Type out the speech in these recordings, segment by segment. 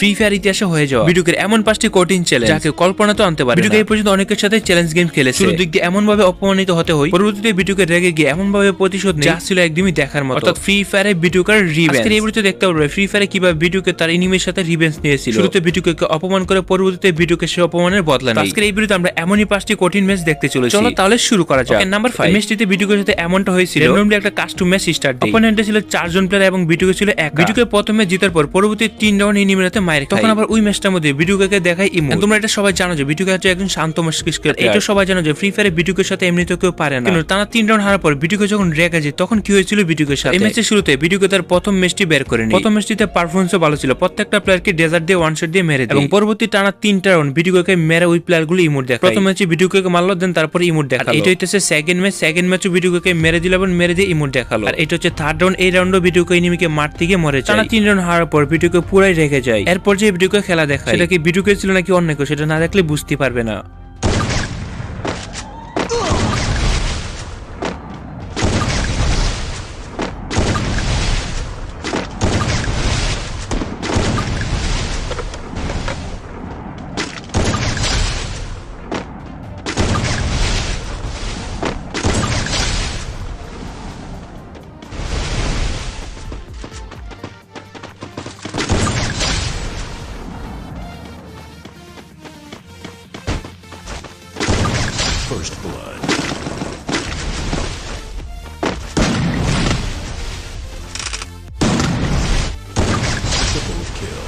Free fire ইতিহাসে হয়ে যাওয়া ভিডিওকে এমন 5টি কঠিন চ্যালেঞ্জ যাকে কল্পনা তো আনতে পারে। ভিডিওকে এই পর্যন্ত অনেকের সাথে চ্যালেঞ্জ গেম খেলেছে, শুরুর দিক দিয়ে এমন ভাবে অপমানিত হতে হয়, পরবর্তীতে ভিডিওকে রেগে গিয়ে এমন ভাবে প্রতিশোধ নেয় যা ছিল একদমই দেখার মতো। অর্থাৎ ফ্রি ফায়ারে ভিডিওকার রিভেঞ্জ। আজকে এই ভিডিওতে দেখতে পারবে ফ্রি ফায়ারে কিভাবে ভিডিওকে তার এনিমির সাথে রিভেঞ্জ নিয়েছিল। শুরুতে ভিডিওকে অপমান করে পরবর্তীতে ভিডিওকে সে অপমানের বদলা নেয়। আজকের এই ভিডিওতে আমরা এমনই 5টি কঠিন ম্যাচ দেখতে চলেছি। চলো তাহলে শুরু করা যাক। নাম্বার 5, ম্যাচটিতে ভিডিওর সাথে এমনটা হয়েছিল র্যান্ডমলি একটা কাস্টম ম্যাচ স্টার্ট দেয়। অপোনেন্টে ছিল 4 জন প্লেয়ার এবং ভিডিওকে ছিল একা। ভিডিওকে প্রথমে জেতার পর পরবর্তী 3 রাউন্ড এনিমির হাতে মাইর খায়। তখন আবার ওই ম্যাচটার মধ্যে ভিডিওকে দেখায় ইমোট। তোমরা এটা সবাই জানো যে ভিডিওকে হচ্ছে একজন শান্ত মস্তিষ্ক। এটা সবাই জানো যে ফ্রি ফায়ারে ভিডিওর সাথে এমনিতে কেউ পারে না। কিন্তু টানা 3 রাউন্ড হারার পর ভিডিওকে যখন রেগে যায় তখন কি হয়েছিল ভিডিওর সাথে। এই ম্যাচের শুরুতে ভিডিওকে তার প্রথম ম্যাচটি বের করে নেয়। প্রথম ম্যাচটিতে পারফরম্যান্সও ভালো ছিল, প্রত্যেকটা প্লেয়ারকে ডেজার্ট দিয়ে ওয়ান শট দিয়ে মেরে দেয় এবং পরবর্তী টানা 3টা রাউন্ড ভিডিওকে মেরে ওই প্লেয়ারগুলো ইমোট দেখায়। প্রথম ম্যাচে ভিডিওকে মারলো, দেন তারপর ইমোট দেখালো। এটা হচ্ছে সেকেন্ড ম্যাচ। সেকেন্ড ম্যাচও ভিডিওকে মেরে দিল এবং মেরে দিয়ে ইমোট দেখালো। আর এটা হচ্ছে থার্ড রাউন্ড। এই রাউন্ডও ভিডিওকে এনিমিকে মারতে গিয়ে মরে যায়। টানা 3 রাউন্ড হারার পর ভিডিওকে পুরাই রেগে যায়। এরপর যে ভিডিওকে খেলা দেখায় সেটা কি ভিডিওকে ছিল নাকি অন্য কেউ সেটা না দেখলে বুঝতে পারবে না। First blood. Triple kill.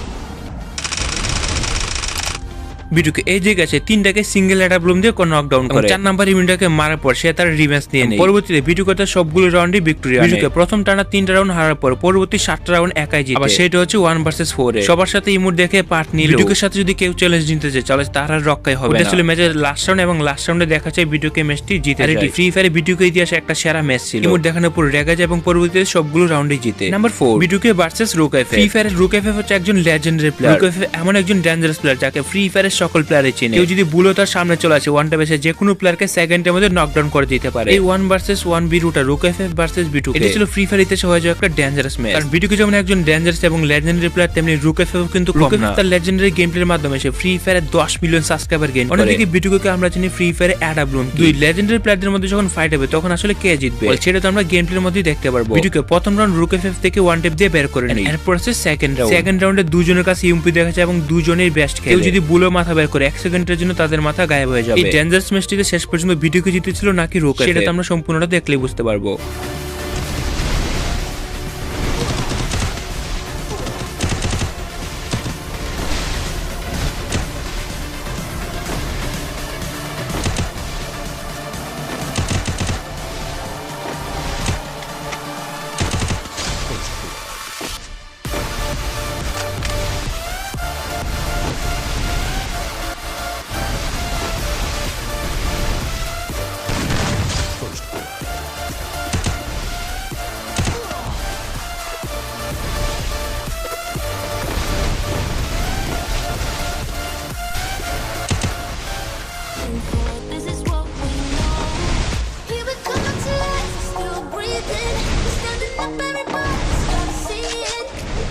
ভিডিওকে এই জায়গায় 3টাকে সিঙ্গেল অ্যাটাক ব্লুম দিয়ে নকডাউন করে। 4 নাম্বার ইমিনটাকে মারার পর সে তার রিভেঞ্জ নিয়ে নেয়। পরবর্তীতে ভিডিওকে তার সবগুলো রাউন্ডে ভিক্টরি আনে। ভিডিওকে প্রথম টানা 3টা রাউন্ড হারার পর পরবর্তী 7টা রাউন্ড একাই জিতে। আবার সেটা হচ্ছে 1 ভার্সেস 4 এ সবার সাথে ইমোট দেখে পার্ট নিল। ভিডিওর সাথে যদি কেউ চ্যালেঞ্জ নিতে চায় তাহলে তার আর রক্ষাই হবে না। এটা ছিল ম্যাচের লাস্ট রাউন্ড এবং লাস্ট রাউন্ডে দেখা যায় ভিডিওকে ম্যাচটি জিতে যায়। এটি ফ্রি ফায়ারে ভিডিওকে ইতিহাসে একটা সেরা ম্যাচ ছিল। ইমোট দেখানোর পর রেগে যায় এবং পরবর্তীতে সবগুলো রাউন্ডে জিতে। নাম্বার 4, ভিডিওকে ভার্সেস রুকএফ। ফ্রি ফায়ারের রুকএফ হচ্ছে একজন লেজেন্ডারি প্লেয়ার। রুকএফ এমন একজন ডেঞ্জারাস প্লেয়ার যাকে ফ্রি ফায়ারের সকল প্লেয়ারই চেনে। কেউ যদি ভুলও তার সামনে চলে আসে ওয়ান টাইপে যে কোনো প্লেয়ারকে সেকেন্ডের মধ্যে নকডাউন করে দিতে পারে। এই 1 ভার্সেস 1 ভিডিওটা রুকএফ ভার্সেস বিটু এটা ছিল ফ্রি ফায়ার ইতিহাসে হয়ে যাওয়া একটা ডেঞ্জারাস ম্যাচ। কারণ ভিডিওকে যেমন একজন ডেঞ্জারাস এবং লেজেন্ডারি প্লেয়ার তেমনি রুকএফ কিন্তু কম না। তার লেজেন্ডারি গেম প্লের মাধ্যমে সে ফ্রি ফায়ারে 10 মিলিয়ন সাবস্ক্রাইবার গেইন করে। অন্যদিকে ভিডিওকে আমরা জানি ফ্রি ফায়ারে অ্যাডা ব্লুম। দুই লেজেন্ডারি প্লেয়ারদের মধ্যে যখন ফাইট হবে তখন আসলে কে জিতবে সেটা তো আমরা গেম প্লের মধ্যেই দেখতে পারবো। ভিডিওকে প্রথম রাউন্ড রুকএফ থেকে ওয়ান টেপ দিয়ে বের করে নেয়। এরপর আছে সেকেন্ড রাউন্ড। সেকেন্ড রাউন্ডে দুজনের কাছে ইউএমপি দেখা যায় এবং দুজনেই বেস্ট খেলে। কেউ যদি বুলো মাথা বের করে 1 সেকেন্ডের জন্য তাদের মাথা গায়েব হয়ে যাবে। এই ডেঞ্জারাস ম্যাচটিতে শেষ পর্যন্ত ভিডিওকে জিতেছিল নাকি রুকএফ সেটা তো আমরা সম্পূর্ণটা দেখলেই বুঝতে পারবো। This is what we know. Here we come to life, still breathing. We're standing up, everybody's gotta see it.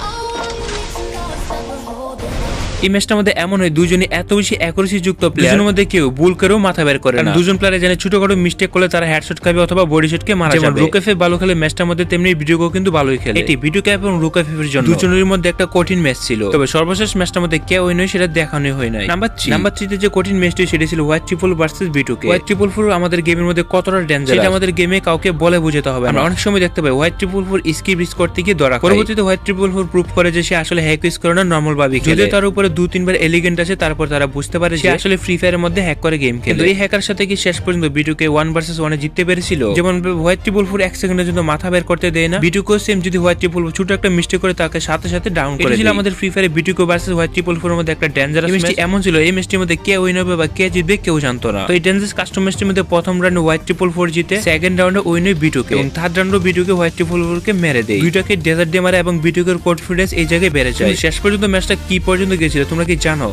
Oh, all you need to know is that we're holding on. এই ম্যাচটার মধ্যে এমন হয় দুজনই এত বেশি অ্যাকুরেসি যুক্ত player, দুজনের মধ্যে কেউ ভুল করেও মাথা বের করে না। দুজন প্লেয়ার জানে ছোটখাটো মিস্টেক করলে তারা হেডশট খাবে অথবা বডি শটকে মারা যাবে। রুকএফ ভালো খেলে ম্যাচটার মধ্যে তেমনি ভিডিওকেও কিন্তু ভালোই খেলে। এটি ভিডিও ক্যাপ এবং রুকএফ এর জন্য দুজনের মধ্যে একটা কঠিন ম্যাচ ছিল। তবে সর্বশেষ ম্যাচটার মধ্যে কে উইন হয় সেটা দেখানো হয় নাই। নাম্বার 3 তে যে কঠিন ম্যাচটি সেটা ছিল হোয়াইট ট্রিপল ভার্সেস বিটুকে। হোয়াইট ট্রিপল 4 আমাদের গেমের মধ্যে কতটা ডেঞ্জারাস সেটা আমাদের গেমে কাউকে বলে বোঝাতে হবে। আমরা অনেক সময় দেখতে পাই হোয়াইট ট্রিপল 4 স্কিপ করতে গিয়ে ধরা খায়। পরবর্তীতে হোয়াইট ট্রিপল 4 প্রুভ করে যে সে আসলে হ্যাক ইউজ করে না, নরমাল ভাবে খেলে। যদি তার উপরে 2-3 বার এলিগেন্ট আছে তারপর তারা বুঝতে পারে সে আসলে ফ্রি ফায়ারের মধ্যে হ্যাক করে গেম খেলে। কিন্তু এই হ্যাকার সাথে কি শেষ পর্যন্ত বিটুকে 1 ভার্সেস 1 এ জিততে পেরেছিল? যেমন হোয়াইট ট্রিপল 4 1 সেকেন্ডের জন্য মাথা বের করতে দেয় না, বিটুকেও সেম যদি হোয়াইট ট্রিপল 4 ছোট একটা মিস্টেক করে তাকে সাথে সাথে ডাউন করে দেয়। এটা ছিল আমাদের ফ্রি ফায়ারে বিটুকে ভার্সেস হোয়াইট ট্রিপল 4 এর মধ্যে একটা ডেঞ্জারাস ম্যাচ। এমন ছিল এই ম্যাচটির মধ্যে কে উইন হবে বা কে জিতবে কেউ জানতো না। তো এই ডেঞ্জারাস কাস্টম ম্যাচটির মধ্যে প্রথম রাউন্ডে হোয়াইট ট্রিপল 4 জিতে, সেকেন্ড রাউন্ডে উইন হয় বিটুকে এবং থার্ড রাউন্ডে বিটুকে হোয়াইট ট্রিপল 4 কে মেরে দেয়। দুইটাকে ডেজার্ট দিয়ে মারে এবং বিটুকের কনফিডেন্স এই জায়গায় বেড়ে যায়। শেষ পর্যন্ত ম্যাচটা কি পর্যন্ত গিয়েছিল তোমরা কি জানো?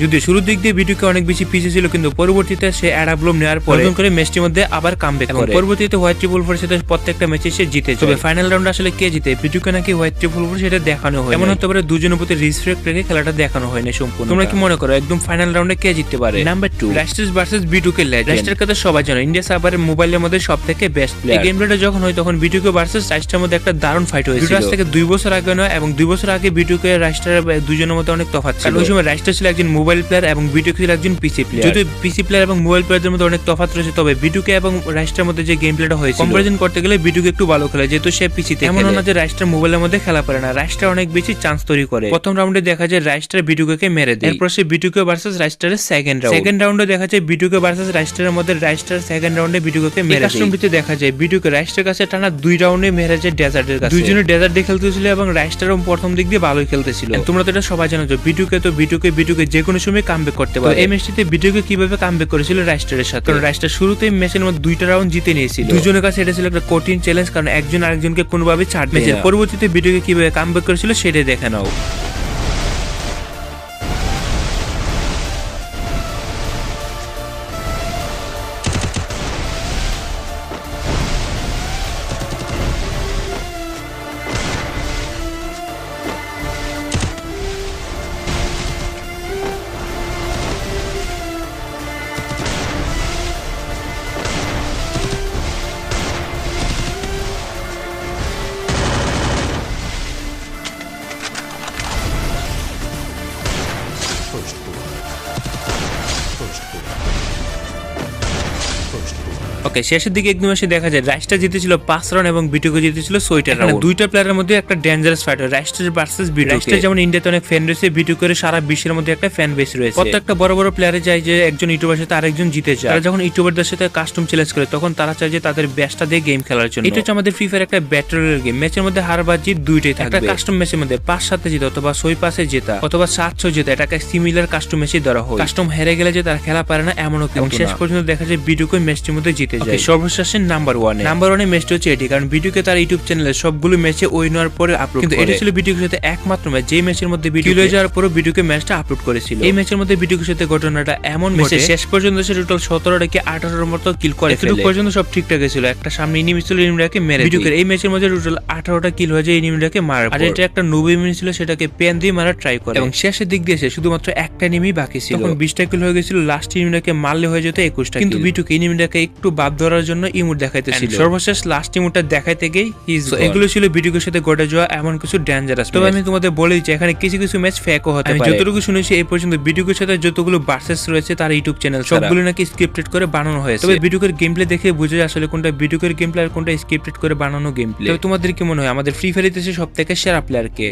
যদিও শুরুর দিক দিয়ে ভিডিওকে অনেক বেশি পিছিয়ে ছিল, কিন্তু পরবর্তীতে সে অ্যাডাব্লম নেওয়ার পর নতুন করে ম্যাচটির মধ্যে আবার কামব্যাক করে। পরবর্তীতে হোয়াইট ট্রিপল ফোর সাথে প্রত্যেকটা ম্যাচে সে জিতে। তবে ফাইনাল রাউন্ড আসলে কে জিতে, ভিডিওকে নাকি হোয়াইট ট্রিপল ফোর সেটা দেখানো হয়। এমন হতে পারে দুজনের প্রতি রেসপেক্ট রেখে খেলাটা দেখানো হয় না সম্পূর্ণ। তোমরা কি মনে করো একদম ফাইনাল রাউন্ডে কে জিততে পারে? নাম্বার 2, রাস্টার্স ভার্সেস বিটুকে লেজেন্ড। রাস্টার কথা সবাই জানো, ইন্ডিয়া সার্ভারের মোবাইলের মধ্যে সবথেকে বেস্ট প্লেয়ার। এই গেম প্লেটা যখন হয় তখন বিটুকে ভার্সেস রাস্টারের মধ্যে একটা দারুণ ফাইট হয়েছিল। আজ থেকে 2 বছর আগে নয়, এবং 2 বছর আগে বিটুকে রাস্টার দুজনের মধ্যে অনেক তফাৎ ছিল। ওই সময় রাস্টার ছিল একজন মোবাইল প্লেয়ার এবং বিটুকে ছিল একজন পিসি প্লেয়ার। যদি পিসি প্লেয়ার এবং মোবাইল প্লেয়ারদের মধ্যে অনেক তফাৎ রয়েছে, তবে বিটুকে এবং রাস্টারের মধ্যে যে গেম প্লেটা হয়েছিল কম্পারিজন করতে গেলে বিটুকে একটু ভালো খেলে, যেহেতু সে পিসিতে। এমন না যে রাস্টার মোবাইলের মধ্যে খেলা পারে না, রাস্টার অনেক বেশি চান্স তৈরি করে। প্রথম রাউন্ডে দেখা যায় রাস্টার বিটুকে মেরে দেয়। এরপর সে বিটুকে ভার্সেস রাস্টারের সেকেন্ড রাউন্ডে দেখা যায় বিটুকে ভার্সেস রাস্টারের মধ্যে রাস্টার সেকেন্ড রাউন্ডে বিটুকে মেরে দেয়। কাস্টমটিতে দেখা যায় বিটুকে রাস্টারের কাছে টানা 2 রাউন্ডে মেরে যায় ডেজার্টের কাছে। দুইজনে ডেজার্ট দিয়ে খেলতেছিল এবং রাস্টারও প্রথম দিক দিয়ে ভালোই খেলতেছিল। তোমরা তো এটা সবাই জানো যে বিটুকে যে কোনো সময় কামব্যাক করতে পারে। এই ম্যাচটিতে বিটুকে কিভাবে কামব্যাক করেছিল রাস্টারের সাথে, কারণ রাস্টার শুরুতেই ম্যাচের মধ্যে 2টা রাউন্ড জিতে নিয়েছিল। দুজনের কাছে এটা ছিল একটা কঠিন চ্যালেঞ্জ, কারণ একজন আরেকজনকে কোনোভাবে ছাড় দেয় না। পরবর্তীতে বিটুকে কিভাবে কামব্যাক করেছিল সেটা দেখে নাও। First blood. First blood. First blood. ওকে, শেষের দিকে একদম এসে দেখা যায় রাস্টার জিতেছিল 5 রাউন্ড এবং বিটুকে জিতেছিল 6টা রাউন্ড। দুইটা প্লেয়ারের মধ্যে একটা ডেঞ্জারাস ফাইট হয়, রাস্টার ভার্সেস বিটুকে। রাস্টার যেমন ইন্ডিয়াতে অনেক ফ্যান রয়েছে, বিটুকের সারা বিশ্বের মধ্যে একটা ফ্যান বেস রয়েছে। প্রত্যেকটা বড় বড় প্লেয়ারে চায় যে একজন ইউটিউবার সাথে আরেকজন জিতে যায়। তারা যখন ইউটিউবারদের সাথে কাস্টম চ্যালেঞ্জ করে তখন তারা চায় যে তাদের বেস্টটা দিয়ে গেম খেলার জন্য। এটা হচ্ছে আমাদের ফ্রি ফায়ার একটা ব্যাটল রয়্যাল গেম। ম্যাচের মধ্যে হার বা জিত দুইটাই থাকবে। একটা কাস্টম ম্যাচের মধ্যে 5-7 জেতা অথবা 6-5 জেতা অথবা 7-6 জেতা, এটাকে সিমিলার কাস্টম ম্যাচই ধরা হয়। কাস্টম হেরে গেলে যে তারা খেলা পারে না এমনও কিন্তু শেষ পর্যন্ত দেখা যায় বিটুকে ম্যাচটির মধ্যে জিতে যায়। সর্বশেষ নাম্বার 1 ম্যাচটি হচ্ছে এটি, কারণ বিটুকে তার ইউটিউব চ্যানেলে সবগুলো ম্যাচে উইন হওয়ার পরে আপলোড করে। কিন্তু এটা ছিল বিটুকের সাথে একমাত্র ম্যাচ যে ম্যাচের মধ্যে বিটুকে হয়ে যাওয়ার পরও বিটুকে ম্যাচটা আপলোড করেছিল। এই ম্যাচের মধ্যে বিটুকের সাথে ঘটনাটা এমন ঘটে শেষ পর্যন্ত সে টোটাল 17 থেকে 18 মতো কিল করে। এতটুকু পর্যন্ত সব ঠিকঠাক ছিল, একটা সামনে এনিমি ছিল, এনিমিটাকে মেরে বিটুকের এই ম্যাচের মধ্যে টোটাল 18টা কিল হয়ে যায় এনিমিটাকে মারার পর। আর এটা একটা নুব এনিমি ছিল, সেটাকে পেন দিয়ে মারার ট্রাই করে এবং শেষের দিক দিয়ে শুধুমাত্র একটা এনিমি বাকি ছিল। তখন 20টা কিল হয়ে গেছিল, লাস্ট এনিমিটাকে মারলে হয়ে যেত 21টা। কিন্তু বিটুকে এনিমিটাকে একটু বাদ ধরার জন্য ইমোট দেখাইতেছিল। সর্বশেষ লাস্ট ইমোটটা দেখাইতে গিয়ে এগুলো ছিল বিটুকের সাথে ঘটে যাওয়া এমন কিছু ডেঞ্জারাস। তবে আমি তোমাদের বলে দিচ্ছি এখানে কিছু কিছু ম্যাচ ফেকও হতে পারে। আমি যতটুকু শুনেছি এই পর্যন্ত বিটুকের সাথে যতগুলো ভার্সেস রয়েছে তার ইউটিউব চ্যানেল সবগুলো নাকি স্ক্রিপ্টেড করে বানানো হয়েছে। তবে বিটুকের গেম প্লে দেখে বোঝা যায় আসলে কোনটা বিটুকের গেম প্লে আর কোনটা স্ক্রিপ্টেড করে বানানো গেম প্লে। তবে তোমাদের কি মনে হয় আমাদের ফ্রি ফায়ার ইতিহাসে সবথেকে সেরা প্লেয়ার কে?